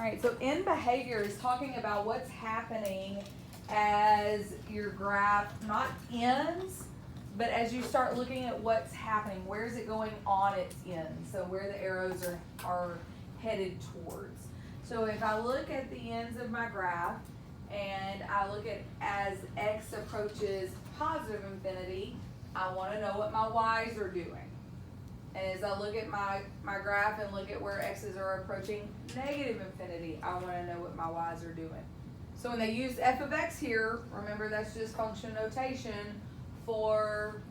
right, so end behavior is talking about what's happening as your graph not ends, but as you start looking at what's happening, where is it going on its end? So where the arrows are headed towards. So if I look at the ends of my graph and I look at as x approaches positive infinity, I want to know what my y's are doing. And as I look at my graph and look at where x's are approaching negative infinity, I want to know what my y's are doing. So when they use f of x here, remember that's just function notation for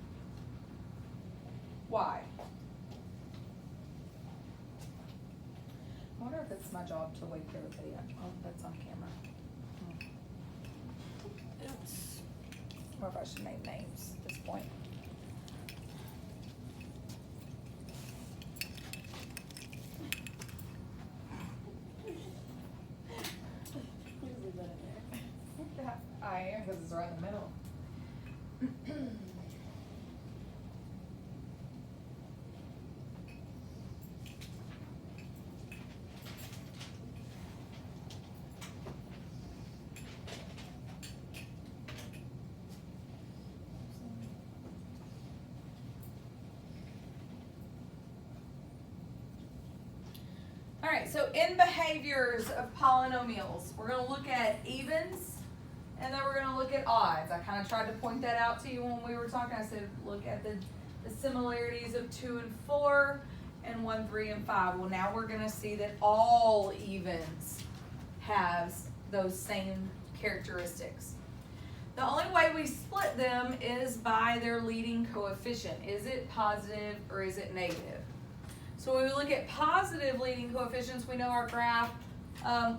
y. I wonder if it's my job to wake everybody up. Oh, that's on camera. Oops. Or if I should name names at this point. I am, because it's right in the middle. All right, so in behaviors of polynomials, we're going to look at evens. And then we're going to look at odds. I kind of tried to point that out to you when we were talking. I said, look at the similarities of 2 and 4 and 1, 3, and 5. Well, now we're going to see that all evens have those same characteristics. The only way we split them is by their leading coefficient. Is it positive or is it negative? So when we look at positive leading coefficients, we know our graph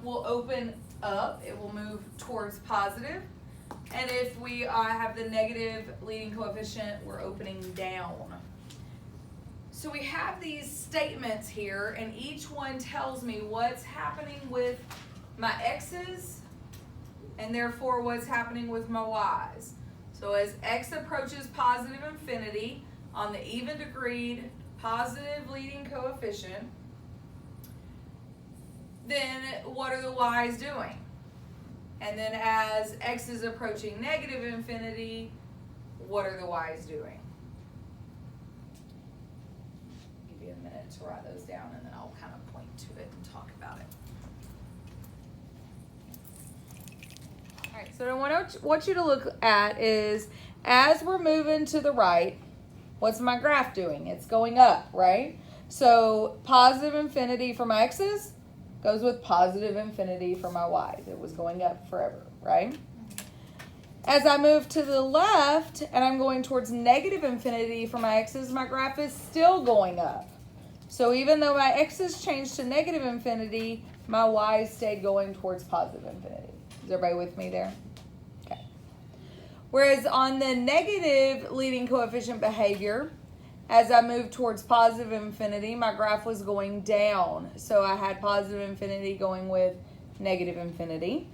will open up, it will move towards positive. And if we have the negative leading coefficient, we're opening down. So we have these statements here, and each one tells me what's happening with my x's, and therefore what's happening with my y's. So as x approaches positive infinity on the even degreed positive leading coefficient, then what are the y's doing? And then as x is approaching negative infinity, what are the y's doing? I'll give you a minute to write those down and then I'll kind of point to it and talk about it. All right, so what I want you to look at is as we're moving to the right, what's my graph doing? It's going up, right? So positive infinity for my x's goes with positive infinity for my y's. It was going up forever, right? As I move to the left and I'm going towards negative infinity for my x's, my graph is still going up. So even though my x's changed to negative infinity, my y's stayed going towards positive infinity. Is everybody with me there? Okay. Whereas on the negative leading coefficient behavior, as I moved towards positive infinity, my graph was going down. So I had positive infinity going with negative infinity.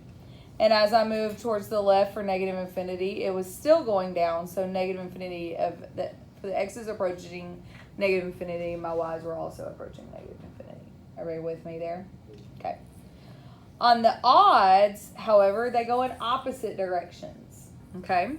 And as I moved towards the left for negative infinity, it was still going down. So negative infinity for the x's approaching negative infinity, my y's were also approaching negative infinity. Everybody with me there? Okay. On the odds, however, they go in opposite directions. Okay?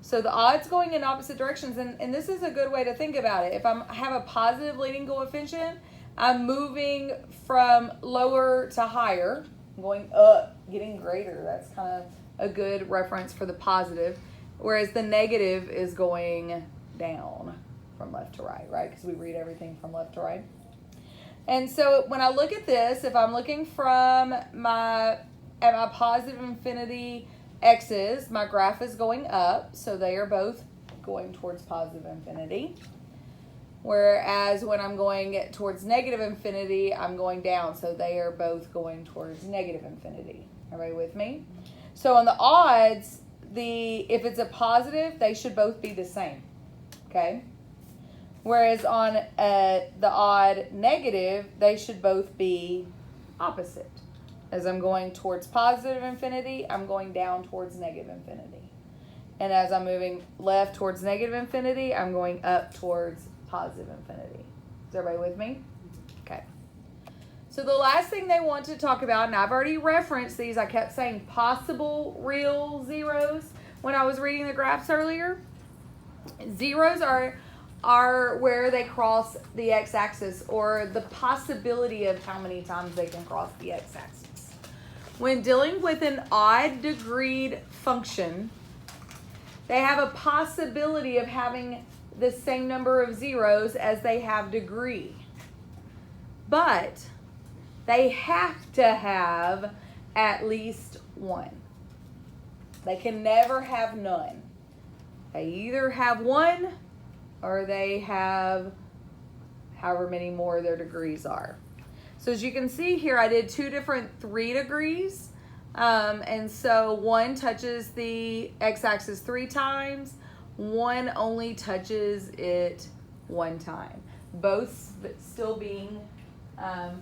So the odds going in opposite directions, and this is a good way to think about it. If I have a positive leading coefficient, I'm moving from lower to higher, going up, getting greater. That's kind of a good reference for the positive. Whereas the negative is going down from left to right, right? Because we read everything from left to right. And so when I look at this, if I'm looking from at my positive infinity x's, my graph is going up, so they are both going towards positive infinity. Whereas when I'm going towards negative infinity, I'm going down, so they are both going towards negative infinity. Everybody with me? So on the odds, if it's a positive, they should both be the same. Okay? Whereas on the odd negative, they should both be opposite. As I'm going towards positive infinity, I'm going down towards negative infinity. And as I'm moving left towards negative infinity, I'm going up towards positive infinity. Is everybody with me? Okay. So the last thing they want to talk about, and I've already referenced these, I kept saying possible real zeros when I was reading the graphs earlier. Zeros are where they cross the x-axis, or the possibility of how many times they can cross the x-axis. When dealing with an odd degreed function, they have a possibility of having the same number of zeros as they have degree. But they have to have at least one. They can never have none. They either have one or they have however many more their degrees are. So as you can see here, I did two different 3 degrees. And so one touches the x-axis 3 times, one only touches it 1 time. Both still being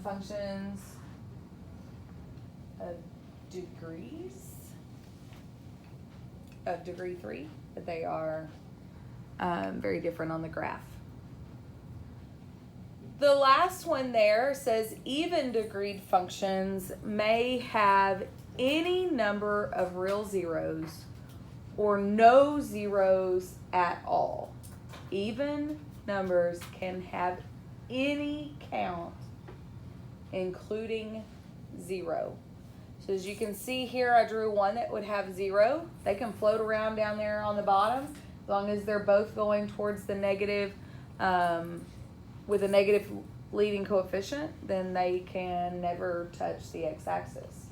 functions of degrees, of degree 3, but they are very different on the graph. The last one there says even degreed functions may have any number of real zeros or no zeros at all. Even numbers can have any count, including 0. So as you can see here, I drew one that would have 0. They can float around down there on the bottom as long as they're both going towards the negative, with a negative leading coefficient, then they can never touch the x-axis.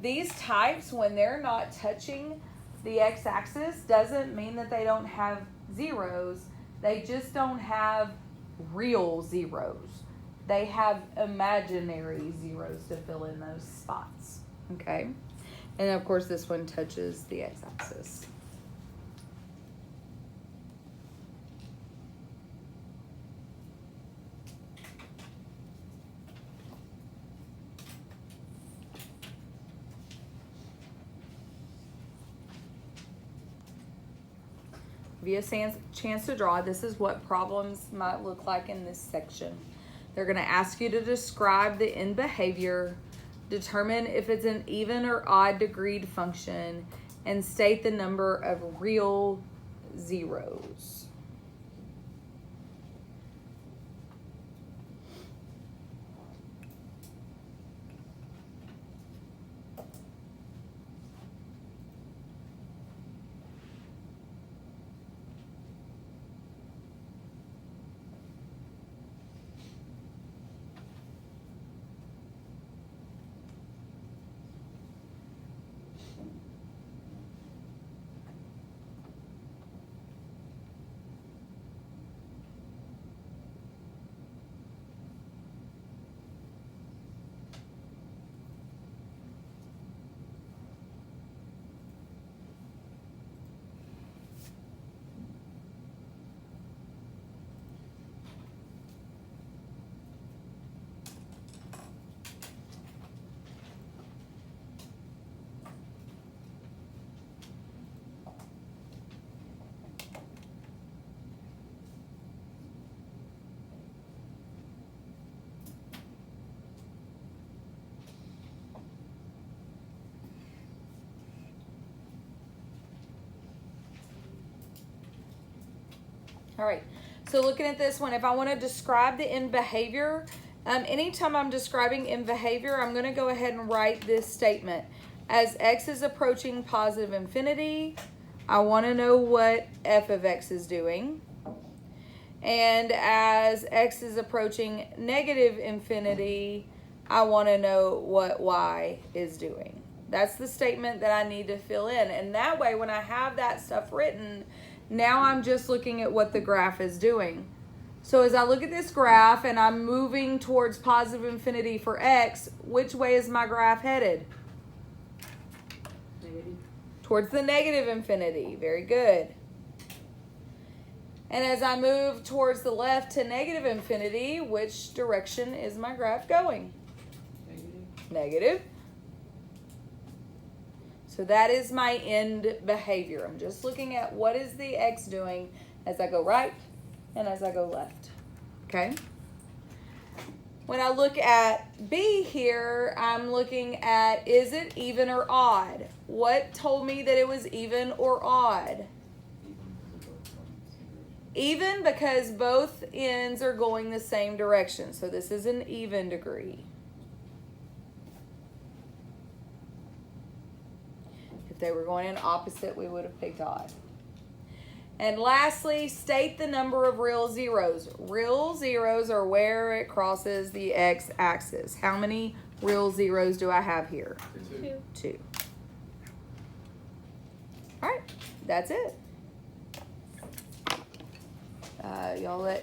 These types, when they're not touching the x-axis, doesn't mean that they don't have zeros. They just don't have real zeros. They have imaginary zeros to fill in those spots, okay? And of course this one touches the x-axis. Give you a chance to draw. This is what problems might look like in this section. They're going to ask you to describe the end behavior, determine if it's an even or odd degreed function, and state the number of real zeros. All right, so looking at this one, if I want to describe the end behavior, anytime I'm describing end behavior, I'm going to go ahead and write this statement. As x is approaching positive infinity, I want to know what f of x is doing. And as x is approaching negative infinity, I want to know what y is doing. That's the statement that I need to fill in. And that way, when I have that stuff written, now I'm just looking at what the graph is doing. So as I look at this graph and I'm moving towards positive infinity for x, which way is my graph headed? Negative. Towards the negative infinity. Very good. And as I move towards the left to negative infinity, which direction is my graph going? Negative. Negative. So that is my end behavior. I'm just looking at what is the x doing as I go right and as I go left. Okay? When I look at B here, I'm looking at, is it even or odd? What told me that it was even or odd? Even, because both ends are going the same direction. So this is an even degree. If they were going in opposite, we would have picked odd. And lastly, state the number of real zeros. Real zeros are where it crosses the x-axis. How many real zeros do I have here? Two. All right, that's it. Y'all let